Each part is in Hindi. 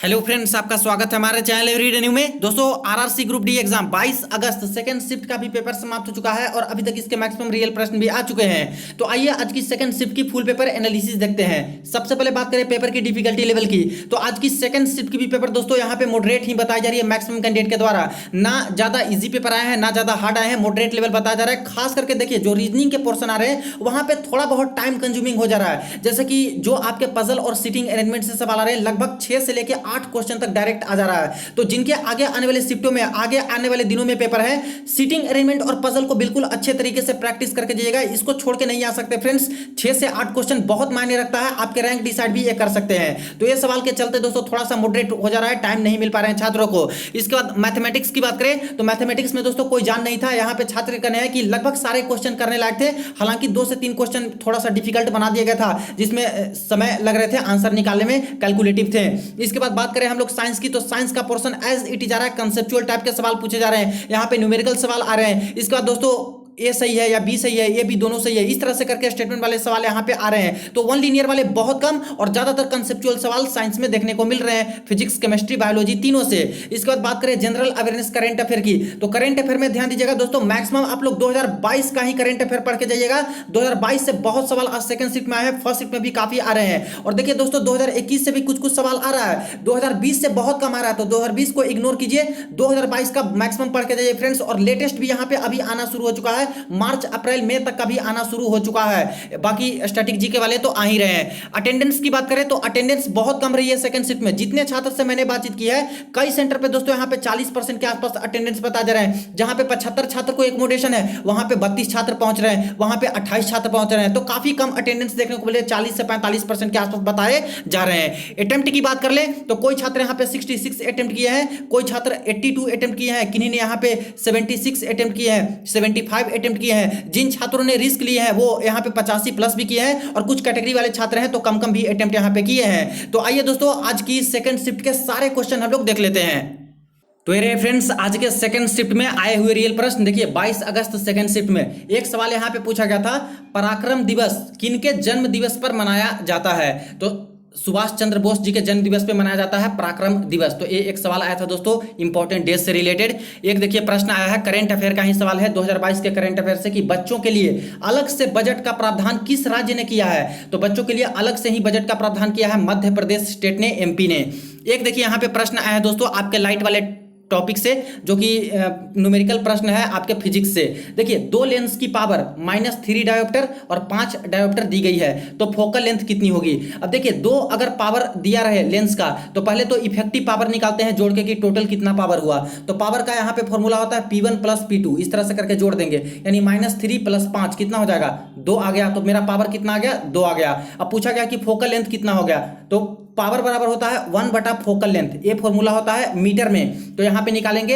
हेलो फ्रेंड्स, आपका स्वागत है हमारे चैनल एवरीडे में। दोस्तों, आरआरसी ग्रुप डी एग्जाम 22 अगस्त सेकंड शिफ्ट का भी पेपर समाप्त हो चुका है और अभी तक इसके मैक्सिमम रियल प्रश्न भी आ चुके हैं। तो आइए आज की सेकंड शिफ्ट की फुल पेपर एनालिसिस देखते हैं। सबसे पहले बात करें पेपर की डिफिकल्टी लेवल की, तो आज की सेकंड शिफ्ट की भी पेपर दोस्तों यहाँ पे मॉडरेट ही बताई जा रही है मैक्सिमम कैंडिडेट के द्वारा। ना ज्यादा इजी पेपर आए हैं, ना ज्यादा हार्ड आए हैं, मॉडरेट लेवल बताया जा रहा है। खास करके देखिए, जो रीजनिंग के पोर्शन आ रहे हैं वहां पे थोड़ा बहुत टाइम कंज्यूमिंग हो जा रहा है। जैसे कि जो आपके पजल और सीटिंग अरेंजमेंट से सवाल आ रहे हैं, लगभग 6 से लेकर 8 क्वेश्चन तक डायरेक्ट आ जा रहा है। तो जिनके आगे आने वाले शिफ्टों में, आगे आने वाले दिनों में पेपर है, सीटिंग अरेंजमेंट और पजल को बिल्कुल अच्छे तरीके से प्रैक्टिस करके जाइएगा। इसको छोड़ के नहीं आ सकते फ्रेंड्स। 6 से 8 क्वेश्चन बहुत मायने रखता है, आपके रैंक डिसाइड भी ये कर सकते हैं। तो ये सवाल के चलते दोस्तों थोड़ा सा मॉडरेट हो जा रहा है, टाइम नहीं मिल पा रहे हैं छात्रों को। इसके बाद मैथमेटिक्स की बात करें तो मैथमेटिक्स में दोस्तों कोई जान नहीं था। यहाँ पे छात्र कहने हैं कि लगभग सारे क्वेश्चन करने लायक थे, हालांकि 2 से 3 क्वेश्चन थोड़ा सा डिफिकल्ट बना दिया गया था, जिसमें समय लग रहे थे आंसर निकालने में, कैलकुलेटिव थे। इसके बाद बात करें हम लोग साइंस की, तो साइंस का पोर्शन एज इट इज आ रहा है, कंसेप्चुअल टाइप के सवाल पूछे जा रहे हैं, यहाँ पे न्यूमेरिकल सवाल आ रहे हैं। इसके बाद दोस्तों ए सही है या बी सही है, ये भी दोनों सही है, इस तरह से करके स्टेटमेंट वाले सवाल यहाँ पे आ रहे हैं। तो वन लीनियर वाले बहुत कम और ज्यादातर कंसेप्चुअल सवाल साइंस में देखने को मिल रहे हैं, फिजिक्स, केमिस्ट्री, बायोलॉजी तीनों से। इसके बाद बात करें जनरल अवेयरनेस करंट अफेयर की, तो करंट अफेयर में ध्यान दीजिएगा दोस्तों, मैक्सिमम आप लोग 2022 का ही करंट अफेयर पढ़ के जाइएगा। 2022 से बहुत सवाल आज सेकंड शिफ्ट में आए हैं, फर्स्ट शिफ्ट में भी काफी आ रहे हैं। और देखिए दोस्तों, 2021 से भी कुछ कुछ सवाल आ रहा है, 2020 से बहुत कम आ रहा है, तो 2020 को इग्नोर कीजिए, 2022 का मैक्सिमम पढ़ के जाइए फ्रेंड्स। और लेटेस्ट भी यहाँ पे अभी आना शुरू हो चुका है, मार्च अप्रैल मई तक का भी आना शुरू हो चुका है। बाकी स्टैटिक जी के वाले तो आ ही रहे हैं। अटेंडेंस की बात करें तो अटेंडेंस बहुत कम रही है सेकंड शिफ्ट में। जितने छात्र से मैंने बातचीत की है, कई सेंटर पे दोस्तों यहाँ पे 40% के आसपास अटेंडेंस बता जा रहे हैं। जहां पे 75 छात्र को एकोमोडेशन है, वहां पे 32 छात्र पहुंच रहे हैं, वहां पे 28 छात्र पहुंच रहे हैं। तो काफी कम अटेंडेंस देखने को मिले, 40 से 45% के आसपास बताए जा रहे हैं। अटेम्प्ट की बात कर ले तो कोई छात्र यहाँ पे 66 अटेम्प्ट किए हैं, कोई छात्र 82 अटेम्प्ट किए हैं, किन्हीं ने यहाँ पे 76 अटेम्प्ट किए हैं, 75 अटेम्प्ट किए हैं। जिन छात्रों ने रिस्क लिए हैं वो यहाँ पे 85 प्लस भी किए हैं, और कुछ कैटेगरी वाले छात्र हैं तो कम कम भी अटेम्प्ट यहाँ पे किए हैं। तो आइए दोस्तों, आज की सेकंड शिफ्ट के सारे क्वेश्चन हम लोग देख लेते हैं। तो ये फ्रेंड्स आज के सेकंड शिफ्ट में आए हुए रियल प्रश्न देखिए। 22 अगस्त सेकंड शिफ्ट में एक सवाल यहाँ पे पूछा गया था, पराक्रम दिवस किनके जन्म दिवस पर मनाया जाता है? तो सुभाष चंद्र बोस जी के जन्म दिवस पे मनाया जाता है पराक्रम दिवस। तो ये एक सवाल आया था दोस्तों, इंपॉर्टेंट डेज से रिलेटेड। एक देखिए प्रश्न आया है, करंट अफेयर का ही सवाल है 2022 के करंट अफेयर से, कि बच्चों के लिए अलग से बजट का प्रावधान किस राज्य ने किया है? तो बच्चों के लिए अलग से ही बजट का प्रावधान किया है मध्य प्रदेश स्टेट ने, एमपी ने। एक देखिए यहाँ पे प्रश्न आया है दोस्तों आपके लाइट वाले टॉपिक से, जो कि न्यूमेरिकल प्रश्न है आपके फिजिक्स से। देखिए, 2 लेंस की पावर -3 डायोप्टर और 5 डायोप्टर दी गई है, तो फोकल लेंथ कितनी होगी? अब देखिए, 2 अगर पावर दिया रहे लेंस का, तो पहले तो इफेक्टिव पावर निकालते हैं जोड़ के कि टोटल कितना पावर हुआ। तो पावर का यहाँ पे फॉर्मूला होता है P1 + P2, इस तरह से करके जोड़ देंगे, यानी -3 + 5 कितना हो जाएगा? 2 आ गया। तो मेरा पावर कितना आ गया? 2 आ गया। अब पूछा गया कि फोकल लेंथ कितना हो गया, तो पावर बराबर होता है 1/, फोकल लेंथ, ये फॉर्मूला होता है मीटर में, तो यहाँ पे निकालेंगे,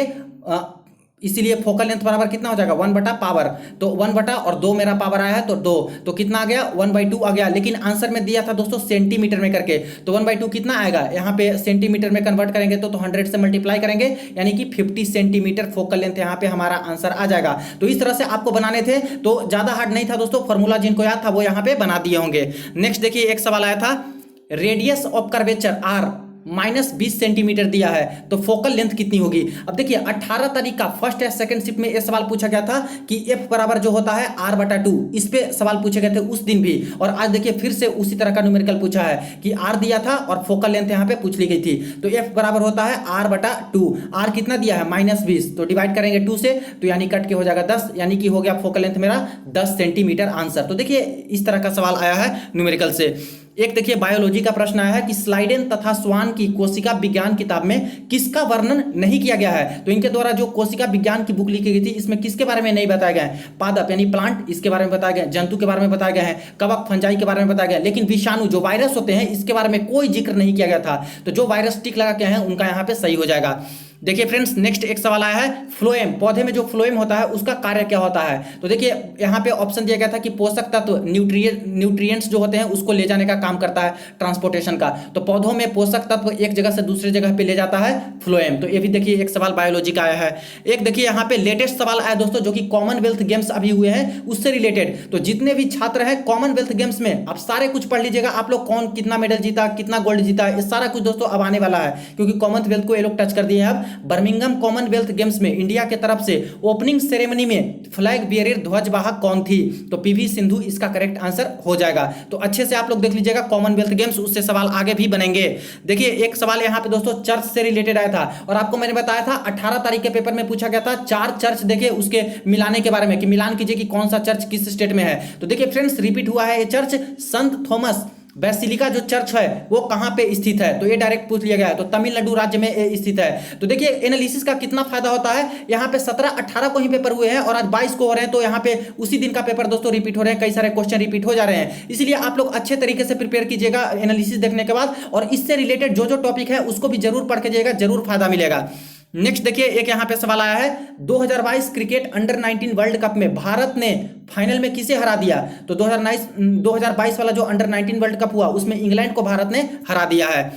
इसीलिए फोकल लेंथ बराबर कितना हो जाएगा? 1/, पावर, तो 1/, और 2 मेरा पावर आया है तो 2, तो कितना आ गया? 1/2 आ गया। लेकिन आंसर में दिया था दोस्तों सेंटीमीटर में करके, तो 1/2 कितना आएगा? यहाँ पे सेंटीमीटर में कन्वर्ट करेंगे तो 100 से मल्टीप्लाई करेंगे, यानी कि 50 सेंटीमीटर फोकल लेंथ यहाँ पे हमारा आंसर आ जाएगा। तो इस तरह से आपको बनाने थे, तो ज्यादा हार्ड नहीं था दोस्तों, फॉर्मूला जिनको याद था वो यहाँ पे बना दिए होंगे। नेक्स्ट देखिए, एक सवाल आया था, radius of curvature R -20 centimetre दिया है, तो फोकल लेंथ कितनी होगी? अब देखिए 18 तारीख का फर्स्ट या सेकंड शिफ्ट में यह सवाल पूछा गया था कि F बराबर जो होता है R/2, इस पे सवाल पूछे गए थे उस दिन भी। और आज देखिए फिर से उसी तरह का न्यूमेरिकल पूछा है कि R दिया था और फोकल लेंथ यहाँ पे पूछ ली गई थी। तो F बराबर होता है R/2। R कितना दिया है? -20, तो डिवाइड करेंगे 2 से, तो यानी कट के हो जाएगा 10, यानी कि हो गया फोकल लेंथ मेरा 10 सेंटीमीटर आंसर। तो देखिए इस तरह का सवाल आया है न्यूमेरिकल से। एक देखिए बायोलॉजी का प्रश्न आया है कि स्लाइडेन तथा स्वान की कोशिका विज्ञान किताब में किसका वर्णन नहीं किया गया है? तो इनके द्वारा जो कोशिका विज्ञान की बुक लिखी गई थी, इसमें किसके बारे में नहीं बताया गया है? पादप यानी प्लांट, इसके बारे में बताया गया, जंतु के बारे में बताया गया है, कवक फंजाई के बारे में बताया गया, लेकिन विषाणु जो वायरस होते हैं इसके बारे में कोई जिक्र नहीं किया गया था। तो जो वायरस टिक लगा के हैं उनका यहाँ पे सही हो जाएगा। देखिए फ्रेंड्स, नेक्स्ट एक सवाल आया है, फ्लोएम, पौधे में जो फ्लोएम होता है उसका कार्य क्या होता है। तो देखिए यहाँ पे ऑप्शन दिया गया था कि पोषक तत्व न्यूट्रिएंट्स जो होते हैं उसको ले जाने का काम करता है, ट्रांसपोर्टेशन का। तो पौधों में पोषक तत्व एक जगह से दूसरी जगह पे ले जाता है फ्लोएम। तो ये भी देखिए एक सवाल बायोलॉजी का आया है। एक देखिए यहाँ पे लेटेस्ट सवाल आया दोस्तों, जो कि कॉमनवेल्थ गेम्स अभी हुए हैं उससे रिलेटेड। तो जितने भी छात्र हैं कॉमनवेल्थ गेम्स में आप सारे कुछ पढ़ लीजिएगा, आप लोग कौन कितना मेडल जीता, कितना गोल्ड जीता, ये सारा कुछ दोस्तों अब आने वाला है, क्योंकि कॉमनवेल्थ को ये लोग टच कर दिए हैं। अब बर्मिंघम कॉमनवेल्थ गेम्स में इंडिया के तरफ से ओपनिंग सेरेमनी में फ्लैग बियरर ध्वजवाहक कौन थी। तो पीवी सिंधु इसका करेक्ट आंसर हो जाएगा। तो अच्छे से आप लोग देख लीजिएगा कॉमनवेल्थ गेम्स, उससे सवाल आगे भी बनेंगे। देखिए एक सवाल यहाँ पे दोस्तों चर्च से रिलेटेड आया था, और आपको मैंने बताया था 18 तारीख के पेपर में पूछा गया था 4 चर्च देखिए उसके मिलाने के बारे में, कि मिलान कीजिए कि कौन सा चर्च किस स्टेट में है। तो देखिए फ्रेंड्स रिपीट हुआ है ये चर्च, संत थॉमस बेसिलिका जो चर्च है वो कहां पे स्थित है। तो ये डायरेक्ट पूछ लिया गया है, तो तमिलनाडु राज्य में स्थित है। तो देखिए एनालिसिस का कितना फायदा होता है, यहाँ पे 17-18 को ही पेपर हुए हैं और आज 22 को हो रहे हैं। तो यहाँ पे उसी दिन का पेपर दोस्तों रिपीट हो रहे हैं, कई सारे क्वेश्चन रिपीट हो जा रहे हैं। इसलिए आप लोग अच्छे तरीके से प्रिपेयर कीजिएगा एनालिसिस देखने के बाद, और इससे रिलेटेड जो जो टॉपिक है उसको भी जरूर पढ़ के जाइएगा, जरूर फायदा मिलेगा। नेक्स्ट देखिए एक यहाँ पे सवाल आया है, 2022 क्रिकेट अंडर 19 वर्ल्ड कप में भारत ने फाइनल में किसे हरा दिया। तो 2022 वाला जो अंडर 19 वर्ल्ड कप हुआ उसमें इंग्लैंड को भारत ने हरा दिया है।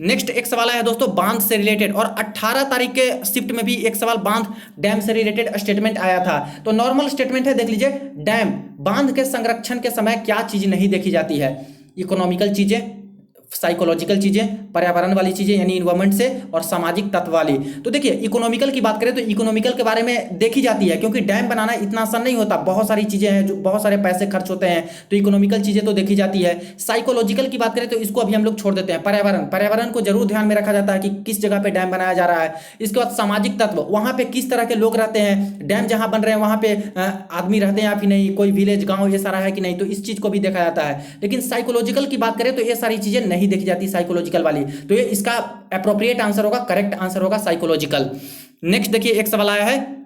नेक्स्ट एक सवाल है दोस्तों बांध से रिलेटेड, और 18 तारीख के शिफ्ट में भी एक सवाल बांध डैम से रिलेटेड स्टेटमेंट आया था। तो नॉर्मल स्टेटमेंट है, देख लीजिए, डैम बांध के संरक्षण के समय क्या चीज नहीं देखी जाती है। इकोनॉमिकल चीजें, साइकोलॉजिकल चीजें, पर्यावरण वाली चीजें यानी इन्वायरमेंट से, और सामाजिक तत्व वाली। तो देखिए इकोनॉमिकल की बात करें तो इकोनॉमिकल के बारे में देखी जाती है, क्योंकि डैम बनाना इतना आसान नहीं होता, बहुत सारी चीजें हैं जो बहुत सारे पैसे खर्च होते हैं, तो इकोनॉमिकल चीजें तो देखी जाती है। साइकोलॉजिकल की बात करें तो इसको अभी हम लोग छोड़ देते हैं। पर्यावरण को जरूर ध्यान में रखा जाता है कि किस जगह पे डैम बनाया जा रहा है। इसके बाद सामाजिक तत्व, वहां पे किस तरह के लोग रहते हैं, डैम जहां बन रहे हैं वहां पे आदमी रहते हैं या फिर नहीं, कोई विलेज गाँव ये सारा है कि नहीं, तो इस चीज को भी देखा जाता है। लेकिन साइकोलॉजिकल की बात करें तो ये सारी चीजें नहीं देखी जाती साइकोलॉजिकल वाली। तो ये इसका एप्रोप्रिएट आंसर होगा, करेक्ट आंसर होगा साइकोलॉजिकल। नेक्स्ट देखिए एक सवाल आया है,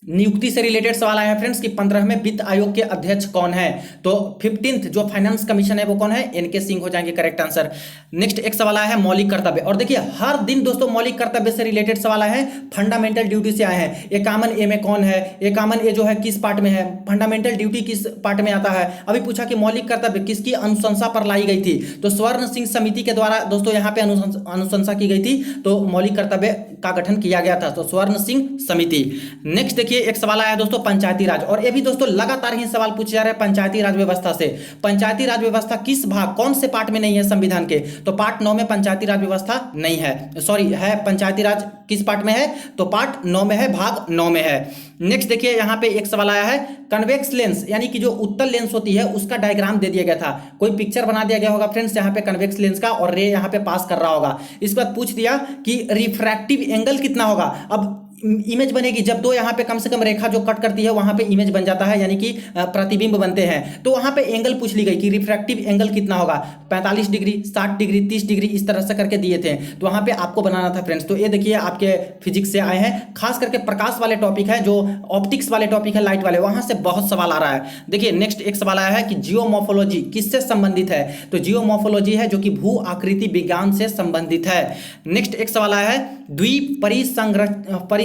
नियुक्ति से रिलेटेड सवाल आया है फ्रेंड्स, कि 15वें वित्त आयोग के अध्यक्ष कौन है। तो 15th जो फाइनेंस कमीशन है वो कौन है, एनके सिंह हो जाएंगे करेक्ट आंसर। नेक्स्ट एक सवाल आया है मौलिक कर्तव्य, और देखिए हर दिन दोस्तों मौलिक कर्तव्य से रिलेटेड सवाल आए हैं, फंडामेंटल ड्यूटी से आए हैं। ए कॉमन ए में कौन है, ए कॉमन ए जो है किस पार्ट में है, फंडामेंटल ड्यूटी किस पार्ट में आता है। अभी पूछा कि मौलिक कर्तव्य किसकी अनुशंसा पर लाई गई थी। तो स्वर्ण सिंह समिति के द्वारा दोस्तों यहाँ पे अनुशंसा की गई थी, तो मौलिक कर्तव्य का गठन किया गया था, तो स्वर्ण सिंह समिति। नेक्स्ट देखिए एक सवाल आया दोस्तों पंचायती राज, और ये भी दोस्तों लगातार ही सवाल पूछे जा रहे हैं पंचायती राज व्यवस्था से। पंचायती राज व्यवस्था किस भाग, कौन से पार्ट में नहीं है संविधान के। तो पार्ट 9 में पंचायती राज व्यवस्था नहीं है, सॉरी है, पंचायती राज किस पार्ट में है, तो पार्ट 9 में है, भाग 9 में है। नेक्स्ट देखिए यहाँ पे एक सवाल आया है, कन्वेक्स लेंस यानी कि जो उत्तल लेंस होती है उसका डायग्राम दे दिया गया था, कोई पिक्चर बना दिया गया होगा फ्रेंड्स यहाँ पे कन्वेक्स लेंस का, और रे यहाँ पे पास कर रहा होगा। इसके बाद पूछ दिया कि रिफ्रैक्टिव एंगल कितना होगा। अब इमेज बनेगी जब दो यहाँ पे कम से कम रेखा जो कट करती है वहां पे इमेज बन जाता है, यानी कि प्रतिबिंब बनते हैं। तो वहां पे एंगल पूछ ली गई कि रिफ्रैक्टिव एंगल कितना होगा, 45 डिग्री, 60 डिग्री, 30 डिग्री, इस तरह से करके दिए थे। तो वहां पे आपको बनाना था फ्रेंड्स। तो ये देखिए आपके फिजिक्स से आए हैं, खास करके प्रकाश वाले टॉपिक है, जो ऑप्टिक्स वाले टॉपिक है, लाइट वाले, वहां से बहुत सवाल आ रहा है। देखिए नेक्स्ट एक सवाल आया है कि जियोमॉर्फोलॉजी किससे संबंधित है। तो जियोमॉर्फोलॉजी है जो कि भू आकृति विज्ञान से संबंधित है। नेक्स्ट एक सवाल आया है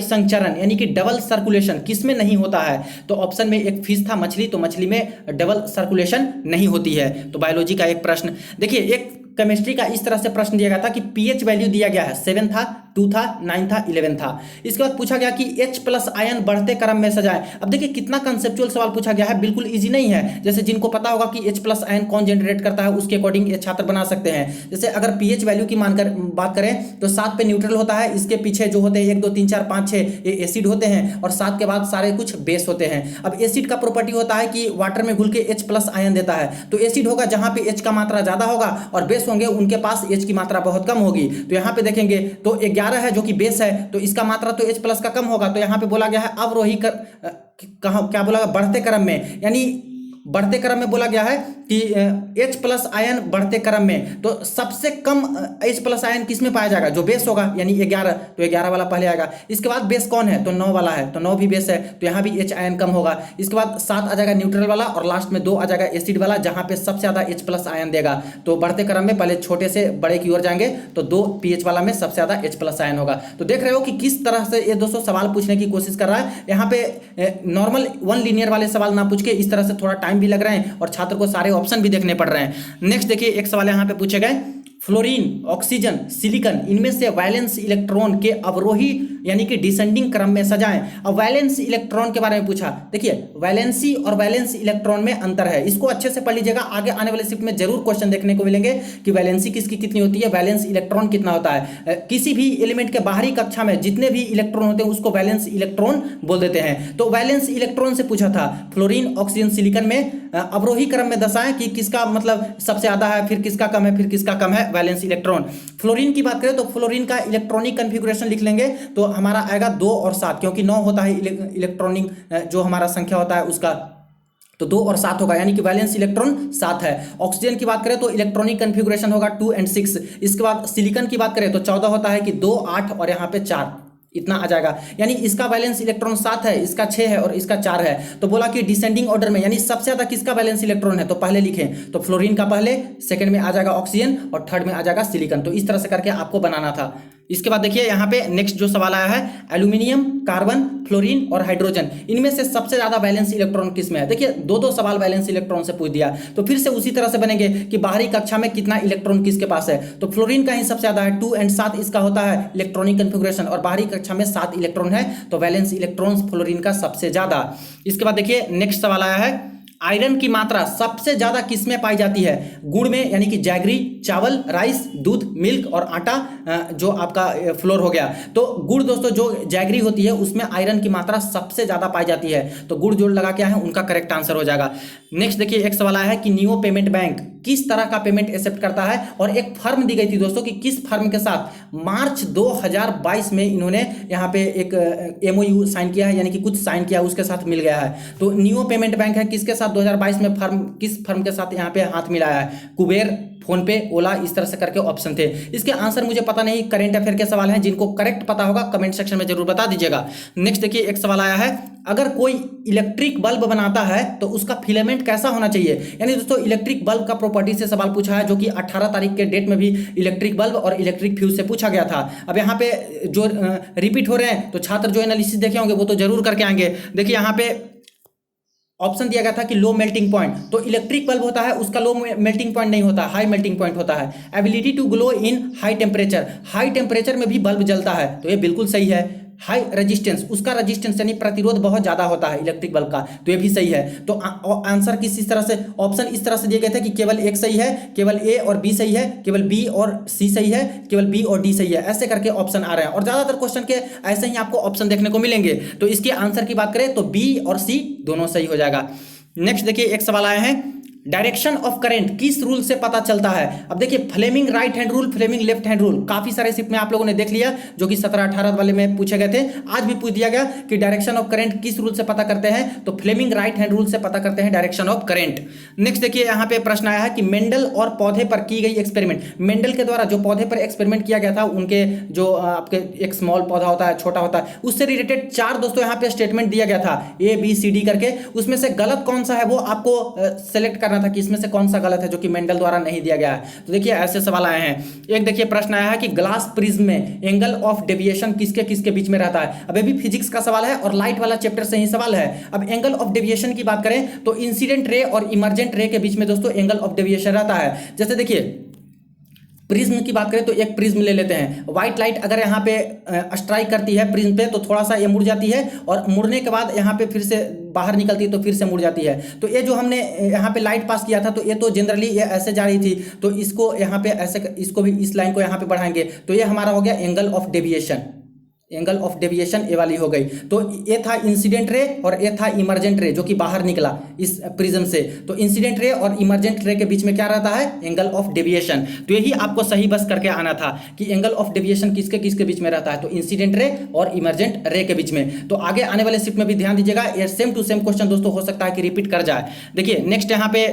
परिसंचरण यानी कि डबल सर्कुलेशन किसमें नहीं होता है। तो ऑप्शन में एक फिश था मछली, तो मछली में डबल सर्कुलेशन नहीं होती है। तो बायोलॉजी का एक प्रश्न देखिए, एक केमिस्ट्री का इस तरह से प्रश्न दिया गया था कि पीएच वैल्यू दिया गया है, 7 था, 2 था, 9 था, 11 था। इसके बाद पूछा गया कि H+ आयन बढ़ते क्रम में सजाएं। अब देखिए कितना कंसेप्चुअल सवाल पूछा गया है, बिल्कुल इजी नहीं है। जैसे जिनको पता होगा कि H+ आयन कौन जनरेट करता है उसके अकॉर्डिंग ये छात्र बना सकते हैं। जैसे अगर पीएच वैल्यू की मानकर बात करें तो 7 पे न्यूट्रल होता है, इसके पीछे जो होते हैं 1 2 3 4 5 6 ये एसिड होते हैं, और 7 के बाद सारे कुछ बेस होते हैं। अब एसिड का प्रॉपर्टी होता है कि वाटर में घुल के H+ आयन देता है। तो एसिड होगा जहां पे H का मात्रा ज्यादा होगा, और बेस होंगे उनके पास H की मात्रा बहुत कम होगी। तो यहाँ पे देखेंगे तो 11 है जो कि बेस है, तो इसका मात्रा तो H+ का कम होगा। तो यहाँ पे बोला गया है अवरोही क्या बोला, बढ़ते क्रम में, यानी बढ़ते क्रम में बोला गया है कि H प्लस आयन बढ़ते क्रम में, तो सबसे कम H प्लस आयन किस में पाया जाएगा, जो बेस होगा यानी 11, तो 11 वाला पहले आएगा। इसके बाद बेस कौन है, तो 9 वाला है, तो 9 भी बेस है, तो यहाँ भी H आयन कम होगा। इसके बाद 7 आ जाएगा न्यूट्रल वाला, और लास्ट में 2 आ जाएगा एसिड वाला, जहाँ पे सबसे ज्यादा H प्लस आयन देगा। तो बढ़ते क्रम में पहले छोटे से बड़े की ओर जाएंगे, तो 2 pH वाला में सबसे ज्यादा H प्लस आयन होगा। तो देख रहे हो कि किस तरह से ये दोस्तों सवाल पूछने की कोशिश कर रहा है। यहाँ पे नॉर्मल 1 लीनियर वाले सवाल ना पूछ के इस तरह से थोड़ा टाइम भी लग रहे हैं और छात्र को सारे ऑप्शन भी देखने पड़ रहे हैं। नेक्स्ट देखिए, एक सवाल यहाँ पे पूछे गए, फ्लोरीन, ऑक्सीजन, सिलिकॉन, इनमें से वैलेंस इलेक्ट्रॉन के अवरोही यानी कि डिसेंडिंग क्रम में सजाएं। अब वैलेंस इलेक्ट्रॉन के बारे में पूछा। देखिए, वैलेंसी और वैलेंस इलेक्ट्रॉन में अंतर है, इसको अच्छे से पढ़ लीजिएगा। आगे आने वाले शिफ्ट में जरूर क्वेश्चन देखने को मिलेंगे कि वैलेंसी किसकी कितनी होती है, वैलेंस इलेक्ट्रॉन कितना होता है। किसी भी एलिमेंट के बाहरी कक्षा में जितने भी इलेक्ट्रॉन होते हैं उसको वैलेंस इलेक्ट्रॉन बोल देते हैं। तो वैलेंस इलेक्ट्रॉन से पूछा था, फ्लोरीन, ऑक्सीजन, सिलिकॉन में अवरोही क्रम में दर्शाएं कि किसका मतलब सबसे ज्यादा है, फिर किसका कम है, फिर किसका कम है वैलेंस इलेक्ट्रॉन। फ्लोरीन की बात करें तो फ्लोरीन का इलेक्ट्रॉनिक कॉन्फ़िगरेशन लिख लेंगे, तो हमारा आएगा 2 और 7, क्योंकि 9 होता है इलेक्ट्रॉनिक जो हमारा संख्या होता है उसका, तो 2 और 7 होगा, यानी कि वैलेंस इलेक्ट्रॉन 7 है। ऑक्सीजन की बात करें तो इलेक्ट्रॉनिक कन्फिगुरेशन होगा 2 और 6। इसके बाद सिलिकॉन की बात करें तो 14 होता है कि 2, 8 और यहाँ पे 4, इतना आ जाएगा। यानी इसका वैलेंस इलेक्ट्रॉन 7 है, इसका 6 है और इसका 4 है। तो बोला कि डिसेंडिंग ऑर्डर में, यानी सबसे ज्यादा किसका वैलेंस इलेक्ट्रॉन है, तो पहले लिखें तो फ्लोरीन का पहले, सेकंड में आ जाएगा ऑक्सीजन और थर्ड में आ जाएगा सिलिकॉन। तो इस तरह से करके आपको बनाना था। इसके बाद देखिए यहाँ पे नेक्स्ट जो सवाल आया है, एल्यूमिनियम, कार्बन, फ्लोरीन और हाइड्रोजन, इनमें से सबसे ज्यादा वैलेंस इलेक्ट्रॉन किसमें है। देखिए 2-2 सवाल वैलेंस इलेक्ट्रॉन से पूछ दिया, तो फिर से उसी तरह से बनेंगे कि बाहरी कक्षा में कितना इलेक्ट्रॉन किसके पास है। तो फ्लोरीन का ही सबसे ज्यादा है, 2 और 7 इसका होता है इलेक्ट्रॉनिक कन्फिगरेशन, और बाहरी कक्षा में 7 इलेक्ट्रॉन है, तो वैलेंस इलेक्ट्रॉन फ्लोरीन का सबसे ज्यादा। इसके बाद देखिए नेक्स्ट सवाल आया है, आयरन की मात्रा सबसे ज्यादा किसमें पाई जाती है, गुड़ में यानी कि जैगरी, चावल, राइस, दूध, मिल्क और आटा, जो आपका फ्लोर हो गया। तो गुड़ दोस्तों जो जैगरी होती है उसमें आयरन की मात्रा सबसे ज्यादा पाई जाती है, तो गुड़ जोड़ लगा क्या है उनका करेक्ट आंसर हो जाएगा। नेक्स्ट देखिए एक सवाल आया है कि नियो पेमेंट बैंक किस तरह का पेमेंट एक्सेप्ट करता है, और एक फर्म दी गई थी दोस्तों कि किस फर्म के साथ मार्च 2022 में इन्होंने यहाँ पे एक MOU साइन किया है, यानी कि कुछ साइन किया उसके साथ मिल गया है। तो नियो पेमेंट बैंक है, किसके साथ 2022 में किस फर्म के साथ यहाँ पे हाथ मिलाया है, कुबेर, फोन पे, ओला, इस तरह से करके ऑप्शन थे। इसके आंसर मुझे पता नहीं, करंट अफेयर के सवाल हैं, जिनको करेक्ट पता होगा कमेंट सेक्शन में जरूर बता दीजिएगा। नेक्स्ट देखिए एक सवाल आया है, अगर कोई इलेक्ट्रिक बल्ब बनाता है तो उसका फिलामेंट कैसा होना चाहिए। यानी दोस्तों इलेक्ट्रिक बल्ब का प्रॉपर्टी से सवाल पूछा है, जो कि 18 तारीख के डेट में भी इलेक्ट्रिक बल्ब और इलेक्ट्रिक फ्यूज से पूछा गया था। अब यहाँ पे जो रिपीट हो रहे हैं, तो छात्र जो एनालिसिस देखे होंगे वो तो जरूर करके आएंगे। देखिए यहाँ पे ऑप्शन दिया गया था कि लो मेल्टिंग पॉइंट, तो इलेक्ट्रिक बल्ब होता है उसका लो मेल्टिंग पॉइंट नहीं होता, हाई मेल्टिंग पॉइंट होता है। Ability to glow in high temperature, high temperature में भी बल्ब जलता है, तो ये बिल्कुल सही है। हाई रेजिस्टेंस, उसका रेजिस्टेंस यानी प्रतिरोध बहुत ज्यादा होता है इलेक्ट्रिक बल्ब का, तो ये भी सही है। तो आंसर किस इस तरह से, ऑप्शन इस तरह से दिए गए थे कि केवल एक सही है, केवल ए और बी सही है, केवल बी और सी सही है, केवल बी और डी सही है, ऐसे करके ऑप्शन आ रहे हैं। और ज्यादातर क्वेश्चन के ऐसे ही आपको ऑप्शन देखने को मिलेंगे। तो इसके आंसर की बात करें तो बी और सी दोनों सही हो जाएगा। नेक्स्ट देखिए एक सवाल आया है, डायरेक्शन ऑफ करंट किस रूल से पता चलता है। अब देखिए Fleming right hand rule, Fleming left hand rule, काफी सारे शिफ्ट में आप लोगों ने देख लिया, जो कि 17-18 वाले में पूछे गए थे। आज भी पूछ दिया गया कि डायरेक्शन ऑफ करंट किस रूल से पता करते हैं, तो फ्लेमिंग राइट हैंड रूल से पता करते हैं डायरेक्शन ऑफ करंट। नेक्स्ट देखिए यहाँ पे प्रश्न आया है कि मेंडल और पौधे पर की गई एक्सपेरिमेंट, मेंडल के द्वारा जो पौधे पर एक्सपेरिमेंट किया गया था, उनके जो आपके एक स्मॉल पौधा होता है, छोटा होता है, उससे रिलेटेड 4 दोस्तों यहाँ पे स्टेटमेंट दिया गया था ABCD करके। उसमें से गलत कौन सा है वो आपको सेलेक्ट करना था कि इसमें से कौन गलत है, जो कि मेंडल द्वारा नहीं दिया गया है। तो देखिए ऐसे सवाल आए हैं। एक देखिए प्रश्न आया है कि ग्लास प्रिज्म में एंगल ऑफ डेविएशन किसके किसके बीच में रहता है। अब ये भी फिजिक्स का सवाल है और लाइट वाला चैप्टर से ही सवाल है। अब एंगल ऑफ डेविएशन की बात करें तो इंसिडेंट रे और इमर्जेंट रे के बीच में दोस्तों एंगल ऑफ डेविएशन रहता है। जैसे देखिए प्रिज्म की बात करें तो एक प्रिज्म ले लेते हैं, व्हाइट लाइट अगर यहाँ पे स्ट्राइक करती है प्रिज्म पे तो थोड़ा सा ये मुड़ जाती है, और मुड़ने के बाद यहाँ पे फिर से बाहर निकलती है तो फिर से मुड़ जाती है। तो ये जो हमने यहाँ पे लाइट पास किया था, तो ये तो जनरली ये ऐसे जा रही थी, तो इसको यहाँ पे ऐसे, इसको भी इस लाइन को यहाँ पे बढ़ाएंगे, तो ये हमारा हो गया angle of deviation, angle of deviation ये वाली हो गई। तो ये था इंसिडेंट रे और ये था इमर्जेंट रे जो कि बाहर निकला इस प्रिज्म से। तो इंसिडेंट रे और इमर्जेंट रे के बीच में क्या रहता है, एंगल ऑफ डेविएशन। तो यही आपको सही बस करके आना था कि एंगल ऑफ डेविएशन किसके किसके बीच में रहता है, तो इंसिडेंट रे और इमर्जेंट रे के बीच में। तो आगे आने वाले शिफ्ट में भी ध्यान दीजिएगा, ये सेम टू सेम क्वेश्चन दोस्तों हो सकता है कि रिपीट कर जाए। देखिए नेक्स्ट यहाँ पे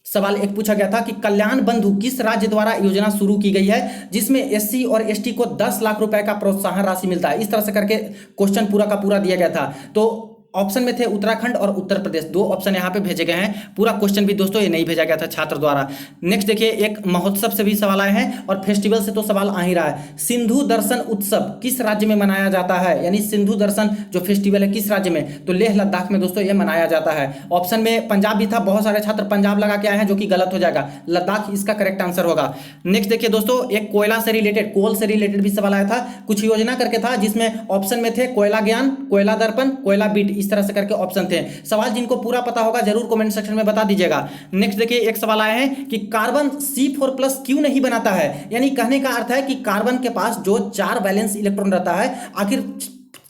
सवाल एक पूछा गया था कि कल्याण बंधु किस राज्य द्वारा योजना शुरू की गई है जिसमें एससी और एसटी को 10 लाख रुपए का प्रोत्साहन राशि मिलता है। इस तरह से करके क्वेश्चन पूरा का पूरा दिया गया था। तो ऑप्शन में थे उत्तराखंड और उत्तर प्रदेश, दो ऑप्शन यहाँ पे भेजे गए हैं। पूरा क्वेश्चन भी दोस्तों ये नहीं भेजा गया था छात्र द्वारा। नेक्स्ट देखिए एक महोत्सव से भी सवाल आए हैं और फेस्टिवल से तो सवाल आ ही रहा है। सिंधु दर्शन उत्सव किस राज्य में मनाया जाता है, यानी सिंधु दर्शन जो फेस्टिवल है किस राज्य में, तो लेह लद्दाख में दोस्तों ये मनाया जाता है। ऑप्शन में पंजाब भी था, बहुत सारे छात्र पंजाब लगा के आए हैं जो कि गलत हो जाएगा, लद्दाख इसका करेक्ट आंसर होगा। नेक्स्ट देखिए दोस्तों एक कोयला से रिलेटेड, कोल से रिलेटेड भी सवाल आया था। कुछ योजना करके था जिसमें ऑप्शन में थे कोयला ज्ञान, कोयला दर्पण, कोयला बीट, इस तरह से करके ऑप्शन थे। सवाल जिनको पूरा पता होगा जरूर कमेंट सेक्शन में बता दीजिएगा। नेक्स्ट देखिए एक सवाल आया है कि कार्बन C4+ क्यों नहीं बनाता है, यानी कहने का अर्थ है कि कार्बन के पास जो 4 वैलेंस इलेक्ट्रॉन रहता है, आखिर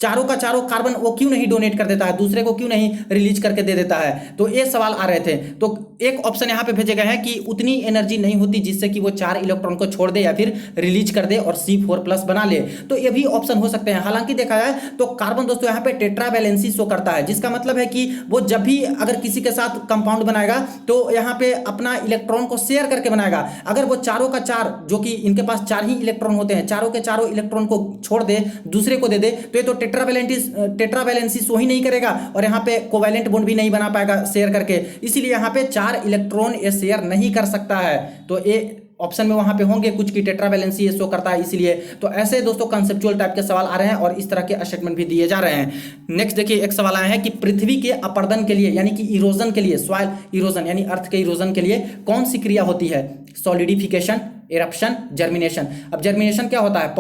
चारों का चारों कार्बन वो क्यों नहीं डोनेट कर देता है, दूसरे को क्यों नहीं रिलीज करके दे देता है। तो ये सवाल आ रहे थे। तो एक ऑप्शन यहाँ पे भेजे गए हैं कि उतनी एनर्जी नहीं होती जिससे कि वो 4 इलेक्ट्रॉन को छोड़ दे या फिर रिलीज कर दे और C4+ बना ले। तो ये भी ऑप्शन हो सकते हैं। हालांकि देखा जाए तो कार्बन दोस्तों यहाँ पे टेट्रावैलेंसी शो करता है, जिसका मतलब है कि वो जब भी अगर किसी के साथ कंपाउंड बनाएगा तो यहाँ पे अपना इलेक्ट्रॉन को शेयर करके बनाएगा। अगर वो चारों का चार, जो कि इनके पास 4 ही इलेक्ट्रॉन होते हैं, चारों के चारों इलेक्ट्रॉन को छोड़ दे दूसरे को दे दे, तो ये तो टेट्रावैलेंसी शो ही नहीं करेगा और यहाँ पे कोवैलेंट बॉन्ड भी नहीं बना पाएगा शेयर करके। इसीलिए यहाँ पे 4 इलेक्ट्रॉन ये शेयर नहीं कर सकता है। तो ये ऑप्शन में वहां पे होंगे कुछ की टेट्रावैलेंसी ये शो करता है इसलिए। तो ऐसे दोस्तों कंसेप्चुअल टाइप के सवाल आ रहे हैं और इस तरह के स्टेटमेंट भी दिए जा रहे हैं। नेक्स्ट देखिए एक सवाल आया है कि पृथ्वी के अपर्दन के लिए यानी कि इरोजन के लिए, सॉइल इरोजन यानी अर्थ के इरोजन के लिए कौन सी क्रिया होती है, सॉलिडिफिकेशन, इरप्शन, जर्मिनेशन। अब जर्मिनेशन क्या होता है,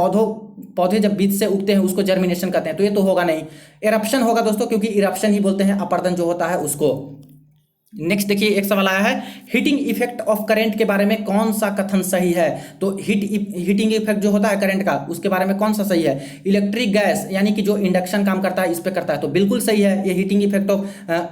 पौधे जब बीज से उगते हैं उसको जर्मिनेशन कहते हैं, तो ये तो होगा नहीं। इरप्शन होगा दोस्तों, क्योंकि इरप्शन ही बोलते हैं अपर्दन जो होता है उसको। नेक्स्ट देखिए एक सवाल आया है हीटिंग इफेक्ट ऑफ करंट के बारे में कौन सा कथन सही है। तो हीटिंग इफेक्ट जो होता है करंट का उसके बारे में कौन सा सही है, इलेक्ट्रिक गैस यानी कि जो इंडक्शन काम करता है इस पे करता है, तो बिल्कुल सही है, ये हीटिंग इफेक्ट ऑफ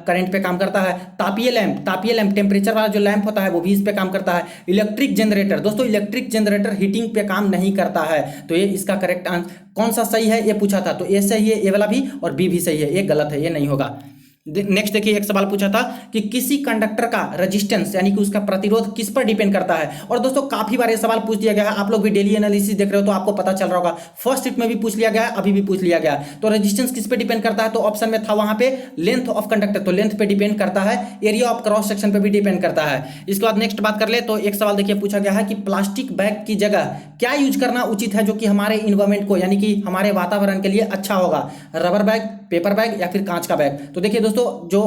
करंट पे काम करता है। तापीय लैंप टेम्परेचर वाला जो लैंप होता है वो भी इस पे काम करता है। इलेक्ट्रिक जनरेटर दोस्तों, इलेक्ट्रिक जनरेटर हीटिंग पे काम नहीं करता है, तो ये इसका करेक्ट आंसर कौन सा सही है ये पूछा था, तो ए सही है, ए वाला भी, और बी भी सही है, ये गलत है, ये नहीं होगा। नेक्स्ट देखिए एक सवाल पूछा था कि किसी कंडक्टर का रेजिस्टेंस यानी कि उसका प्रतिरोध किस पर डिपेंड करता है। और दोस्तों काफी बार ये सवाल पूछ दिया गया है, आप लोग भी डेली एनालिसिस देख रहे हो तो आपको पता चल रहा होगा, फर्स्ट शिफ्ट में भी पूछ लिया गया है, अभी भी पूछ लिया गया। तो रेजिस्टेंस किस पे डिपेंड करता है, तो ऑप्शन में था वहां पे लेंथ ऑफ कंडक्टर, तो लेंथ पे डिपेंड करता है। एरिया ऑफ क्रॉस सेक्शन पे भी डिपेंड करता है। इसके बाद नेक्स्ट बात कर ले तो एक सवाल देखिए पूछा गया है कि प्लास्टिक बैग की जगह क्या यूज करना उचित है जो कि हमारे इन्वायरमेंट को यानी कि हमारे वातावरण के लिए अच्छा होगा, रबर बैग, पेपर बैग या फिर कांच का बैग। तो देखिए दोस्तों जो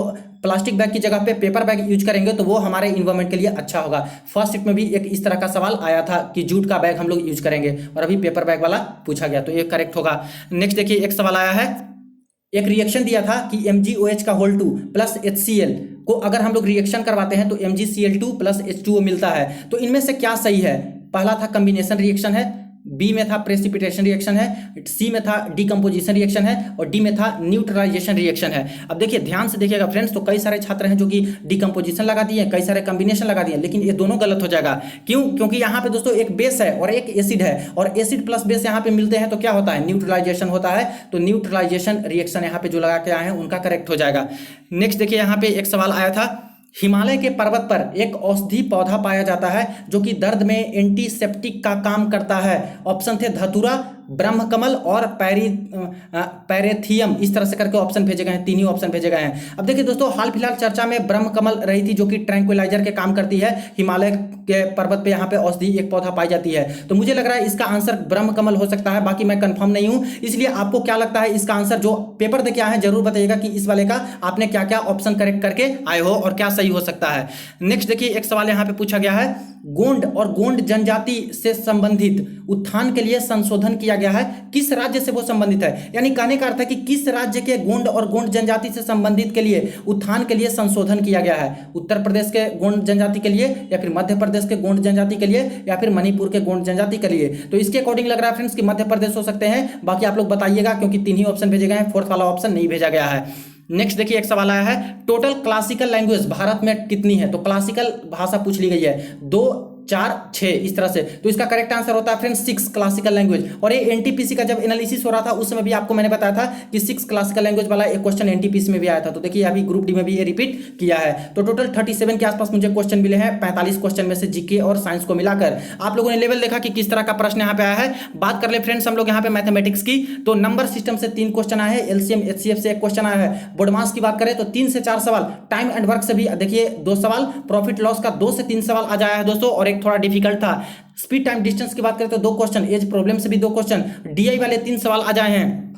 प्लास्टिक बैग की जगह पे पेपर बैग यूज करेंगे तो वो हमारे इन्वायरमेंट के लिए अच्छा होगा। फर्स्ट शिफ्ट में भी एक इस तरह का सवाल आया था कि जूट का बैग हम लोग यूज करेंगे और अभी पेपर बैग वाला पूछा गया, तो ये करेक्ट होगा। नेक्स्ट देखिए एक सवाल आया है, एक रिएक्शन दिया था कि MgOH का होल 2 प्लस HCl को अगर हम लोग रिएक्शन करवाते हैं तो MgCl2 प्लस H2O मिलता है। तो इनमें से क्या सही है, पहला था कम्बिनेशन रिएक्शन है, बी में था प्रेसिपिटेशन रिएक्शन है, सी में था डिकम्पोजिशन रिएक्शन है और डी में था न्यूट्रलाइजेशन रिएक्शन है। अब देखिए ध्यान से देखिएगा फ्रेंड्स, तो कई सारे छात्र हैं जो कि डिकम्पोजिशन लगा दिए, कई सारे कम्बिनेशन लगा दिए, लेकिन ये दोनों गलत हो जाएगा। क्यों, क्योंकि यहाँ पे दोस्तों एक बेस है और एक एसिड है और एसिड प्लस बेस यहाँ पे मिलते हैं तो क्या होता है, न्यूट्रलाइजेशन होता है। तो न्यूट्रलाइजेशन रिएक्शन यहाँ पे जो लगा के आए हैं उनका करेक्ट हो जाएगा। नेक्स्ट देखिए यहाँ पे एक सवाल आया था, हिमालय के पर्वत पर एक औषधि पौधा पाया जाता है जो कि दर्द में एंटीसेप्टिक का काम करता है। ऑप्शन थे धतूरा, ब्रह्मकमल और पैरेथियम, इस तरह से करके ऑप्शन भेजे गए हैं, 3 ही ऑप्शन भेजे गए हैं। अब देखिए दोस्तों हाल फिलहाल चर्चा में ब्रह्मकमल रही थी जो कि ट्रैंक्विलाइजर के काम करती है। हिमालय के पर्वत पे यहाँ पे औषधि एक पौधा पाई जाती है, तो मुझे लग रहा है इसका आंसर ब्रह्मकमल हो सकता है, बाकी मैं कंफर्म नहीं हूं। इसलिए आपको क्या लगता है इसका आंसर, जो पेपर देके आए हैं जरूर बताइएगा कि इस वाले का आपने क्या क्या ऑप्शन करेक्ट करके आए हो और क्या सही हो सकता है। नेक्स्ट देखिए एक सवाल यहाँ पे पूछा गया है, गोंड और गोंड जनजाति से संबंधित उत्थान के लिए संशोधन किया गया है किस राज्य से वो संबंधित है, यानी कहने का अर्थ है कि किस राज्य के गोंड और गोंड जनजाति से संबंधित के लिए उत्थान के लिए संशोधन किया गया है, उत्तर प्रदेश के गोंड जनजाति के लिए या फिर मध्य प्रदेश के गोंड जनजाति के लिए या फिर मणिपुर के गोंड जनजाति के लिए। तो इसके अकॉर्डिंग लग रहा है फ्रेंड्स कि मध्य प्रदेश हो सकते हैं, बाकी आप लोग बताइएगा क्योंकि 3 ही ऑप्शन भेजे गए हैं, फोर्थ वाला ऑप्शन नहीं भेजा गया है। नेक्स्ट देखिए एक सवाल आया है, टोटल क्लासिकल लैंग्वेज भारत में कितनी है, तो क्लासिकल भाषा पूछ ली गई है 2 4 6 इस तरह से, तो इसका करेक्ट आंसर होता है फ्रेंड्स 6 क्लासिकल लैंग्वेज। और ये एनटीपीसी का जब एनालिसिस हो रहा था उस समय भी आपको मैंने बताया था कि 6 क्लासिकल लैंग्वेज वाला एक क्वेश्चन एनटीपीसी में भी आया था, तो देखिए अभी ग्रुप डी में भी ये रिपीट किया है। तो टोटल 37 के आसपास मुझे क्वेश्चन मिले हैं, 45 क्वेश्चन में से जीके और साइंस को मिलाकर। आप लोगों ने लेवल देखा कि किस तरह का प्रश्न यहाँ पे आया है। बात कर ले फ्रेंड्स हम लोग यहाँ पे मैथमेटिक्स की, तो नंबर सिस्टम से 3 क्वेश्चन आए हैं, एलसीएम एचसीएफ से 1 क्वेश्चन आया है, बोर्ड मास की बात करें तो 3 से 4 सवाल, टाइम एंड वर्क से भी देखिए 2 सवाल, प्रॉफिट लॉस का 2 से 3 सवाल आ जाया है दोस्तों, और एक थोड़ा डिफिकल्ट था। स्पीड टाइम डिस्टेंस की बात करें तो 2 क्वेश्चन, एज प्रॉब्लम से भी 2 क्वेश्चन, डीआई वाले 3 सवाल आ जाए हैं,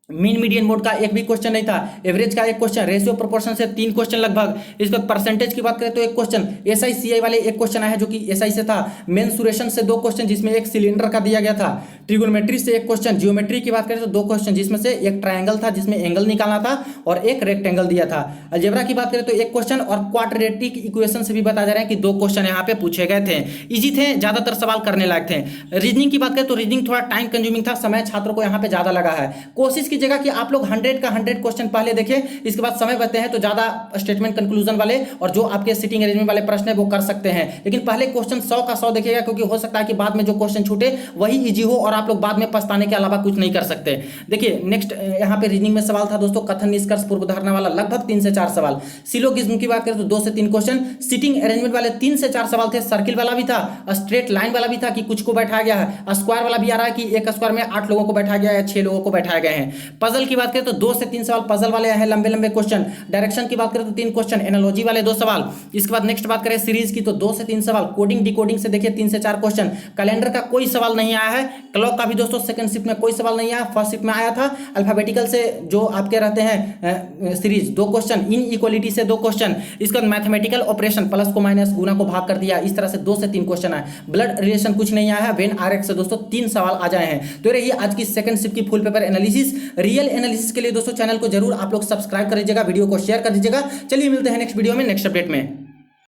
मीन मीडियन मोड का एक भी क्वेश्चन नहीं था, एवरेज का 1 क्वेश्चन, रेशियो प्रोपोर्शन से 3 क्वेश्चन लगभग। इसके बाद परसेंटेज की बात करें तो 1 क्वेश्चन, एसआई सीआई वाले 1 क्वेश्चन आया है जो कि एसआई से था, मेंसुरेशन से 2 क्वेश्चन जिसमें 1 सिलेंडर का दिया गया था, ट्रिगोनोमेट्री से 1 क्वेश्चन, जियोमेट्री की बात करें तो 2 क्वेश्चन जिसमें से 1 ट्रायंगल था जिसमें एंगल निकालना था और 1 रेक्टेंगल दिया था, अलजेब्रा की बात करें तो 1 क्वेश्चन, और क्वाड्रेटिक इक्वेशन से भी बताया जा रहा है कि 2 क्वेश्चन यहाँ पे पूछे गए थे, इजी थे, ज्यादातर सवाल करने लायक थे। रीजनिंग की बात करें तो रीजनिंग थोड़ा टाइम कंज्यूमिंग था, समय छात्रों को यहाँ पे ज्यादा लगा है। कोशिश कीजिएगा कि आप लोग 100 का 100 क्वेश्चन पहले देखें, इसके बाद समय बचते हैं तो ज्यादा स्टेटमेंट कंक्लूजन वाले और जो आपके सिटिंग अरेंजमेंट वाले प्रश्न है वो कर सकते हैं, लेकिन पहले क्वेश्चन 100 का 100 देखिएगा, क्योंकि हो सकता है कि बाद में जो क्वेश्चन छूटे वही इजी हो और आप लोग बाद में पछताने के अलावा कुछ नहीं कर सकते। देखिए नेक्स्ट यहाँ पे रीजनिंग में सवाल था दोस्तों, कथन निष्कर्ष पूर्व धारणा वाला लगभग 3 से 4 सवाल, सिलोगिज्म की बात करें तो 2 से 3 क्वेश्चन, सिटिंग अरेंजमेंट वाले 3 से 4 सवाल थे, सर्किल वाला भी था, स्ट्रेट लाइन वाला भी था कि कुछ को बैठाया गया है, स्क्वायर वाला भी आ रहा है कि एक स्क्वायर में 8 लोगों को बैठाया गया है, 6 लोगों को बैठाया गए हैं। पजल की बात करें तो 2 से 3 सवाल पजल वाले हैं, लंबे लंबे क्वेश्चन। डायरेक्शन की बात करें तो 3 क्वेश्चन, एनालॉजी वाले 2 सवाल। इसके बाद नेक्स्ट बात करें सीरीज की तो 2 से 3 सवाल, कोडिंग डिकोडिंग से देखिए 3 से 4 क्वेश्चन, कैलेंडर का कोई सवाल नहीं आया है, क्लॉक का भी दोस्तों सेकंड शिफ्ट में कोई सवाल नहीं आया, फर्स्ट शिफ्ट में आया था। अल्फाबेटिकल से जो आपके रहते हैं सीरीज 2 क्वेश्चन, इन इक्वलिटी से 2 क्वेश्चन, इसके बाद मैथमेटिकल ऑपरेशन प्लस को माइनस गुना को भाग कर दिया, इस तरह से 2 से 3 क्वेश्चन आए। ब्लड रिलेशन कुछ नहीं आया है, वेन आरएक्स से दोस्तों 3 सवाल आ जाए हैं। तो रही आज की सेकंड शिफ्ट की full paper analysis. Real analysis के लिए दोस्तों चैनल को जरूर आप लोग सब्सक्राइब कर दीजिएगा, वीडियो को शेयर कर दीजिएगा। चलिए मिलते हैं नेक्स्ट वीडियो में नेक्स्ट अपडेट में।